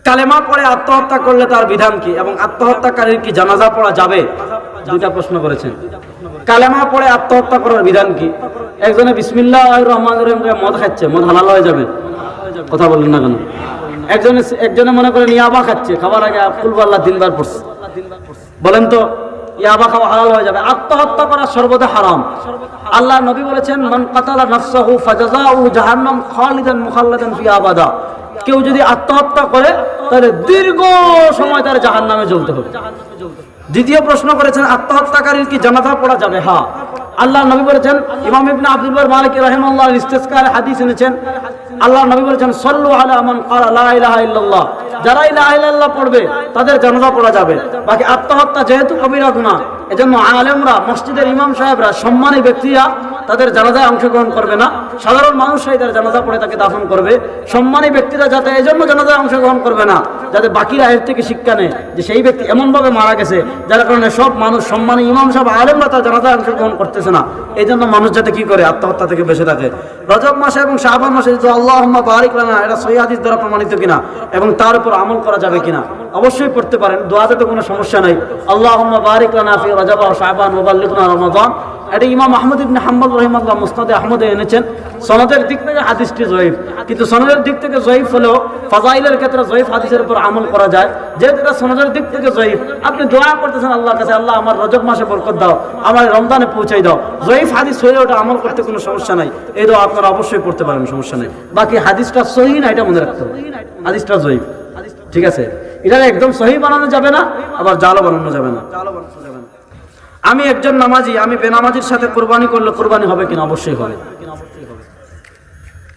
কালেমা পড়ে আত্মহত্যা করলে তার বিধান কি এবং আত্মহত্যাকারীর কি জানাজা পড়া যাবে? দুইটা প্রশ্ন করেছেন। কালেমা পড়ে আত্মহত্যা করার বিধান কি? একজনে বিসমিল্লাহির রহমানির রহিম মদ খাচ্ছে, মদ হালাল হয়ে যাবে? কথা বলেন না কেন? একজনে মনে করে ইয়াবা খাচ্ছে, খাবার আগে কুল আল্লাহ তিনবার পড়ছে, বলেন তো ইয়াবা খাওয়া হালাল হয়ে যাবে? আত্মহত্যা করা সর্বদা হারাম। আল্লাহ নবী বলেছেন, মান কাতালা নাফসাহু ফাজাযাউ জাহান্নাম খালিদান মুখাল্লাদান ফিহা আবাদা। কেউ যদি আত্মহত্যা করে তাহলে দীর্ঘ সময় তার জাহান্নামে জ্বলতে হবে। দ্বিতীয় প্রশ্ন করেছেন, আত্মহত্যাকারীর কি জানাজা পড়া যাবে? হ্যাঁ, আল্লাহ নবী বলেছেন, ইমাম ইবনে আব্দুল বার মালিকি রাহিমাহুল্লাহ ইস্তিসকার হাদিস এনেছেন, আল্লাহ নবী বলেছেন, সাল্লু আলা মান ক্বালা লা ইলাহা ইল্লাল্লাহ, যারা লা ইলাহা ইল্লাল্লাহ পড়বে তাদের জানাজা পড়া যাবে। বাকি আত্মহত্যা যেহেতু কবিরা গুনাহ, এজন্য আলেমরা, মসজিদের ইমাম সাহেবরা, সম্মানী ব্যক্তিরা তাদের জানাজায় অংশগ্রহণ করবে না। সাধারণ মানুষরাই তার জানাজা পড়ে তাকে দাফন করবে। সম্মানী ব্যক্তিরা যাতে এই জন্য জানাজায় অংশগ্রহণ করবে না, যাতে বাকিরা এর থেকে শিক্ষা নেয় যে সেই ব্যক্তি এমনভাবে মারা গেছে যার কারণে সব মানুষ, সম্মানী ইমাম সাহেব, আলেমরা তার জানাজায় অংশগ্রহণ করতেছে না। এই জন্য মানুষ যাতে কি করে, আত্মহত্যা থেকে বেঁচে থাকে। রজব মাসে এবং শাবান মাসে আল্লাহুম্মা বারিক লানা, এটা সহিহ হাদিস দ্বারা প্রমাণিত কিনা এবং তার উপর আমল করা যাবে কিনা অবশ্যই পড়তে পারেন। দোয়াতে তো কোনো সমস্যা নাই। আল্লাহুম্মা বারিক লানা ফি রজব ওয়া শাবান ওয়া বাল্লিগনা রমাদান, এটা ইমাম আহমদ ইবনে হাম্বল রাহিমাহুল্লাহ মুসনাদে আহমদে এনেছেন। সনদের দিক থেকে হাদিসটি জয়ীফ, কিন্তু সনদের দিক থেকে জয়ীফ হলেও ফাজাইলের ক্ষেত্রে জয়ীফ হাদিসের উপর আমল করা যায়। যেহেতু এটা সনদের দিক থেকে জয়ীফ, আপনি দোয়া করতেছেন আল্লাহর কাছে, আল্লাহ আমার রজব মাসে বরকত দাও, আমার রমজানে পৌঁছাই দাও। জয়ীফ হাদিস হলে ওটা আমল করতে কোনো সমস্যা নাই, এই দোয়া আপনারা অবশ্যই করতে পারেন, সমস্যা নেই। বাকি হাদিসটা সহিহ না, এটা মনে রাখতে হবে, হাদিসটা জয়ীফ, ঠিক আছে? এটা একদম সহিহ বানানো যাবে না, আবার জালও বানানো যাবে না। আমি একজন নামাজি, আমি বেনামাজির সাথে কোরবানি করলে কোরবানি হবে কিনা? অবশ্যই হবে।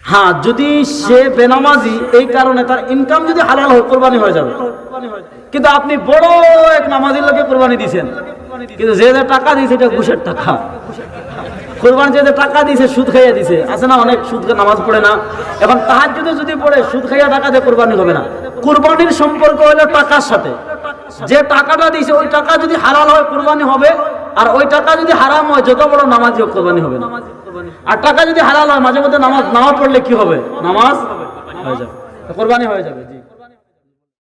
হ্যাঁ, যদি সে বেনামাজি এই কারণে তার ইনকাম যদি হালাল হয়, কোরবানি হয়ে যাবে। কিন্তু আপনি বড় এক নামাজির লোকে কোরবানি দিয়েছেন, কিন্তু যে টাকা দিয়েছে এটা ঘুষের টাকা। কোরবানি যে টাকা দিয়েছে সুদ খাইয়া দিছে, আছে না অনেক সুদ, নামাজ পড়ে না, এখন তাহাজ্জুদে যদি পড়ে সুদ খাইয়া টাকা দিয়ে কোরবানি হবে না। কোরবানির সম্পর্ক হলো টাকার সাথে। যে টাকাটা দিয়েছে ওই টাকা যদি হালাল হয় কোরবানি হবে, আর ওই টাকা যদি হারাম হয় যত বড় নামাজি হোক কোরবানি হবে না। আর টাকা যদি হালাল হয়, মাঝে মধ্যে নামাজ না পড়লে কি হবে? নামাজ হয়ে যাবে, কোরবানি হয়ে যাবে।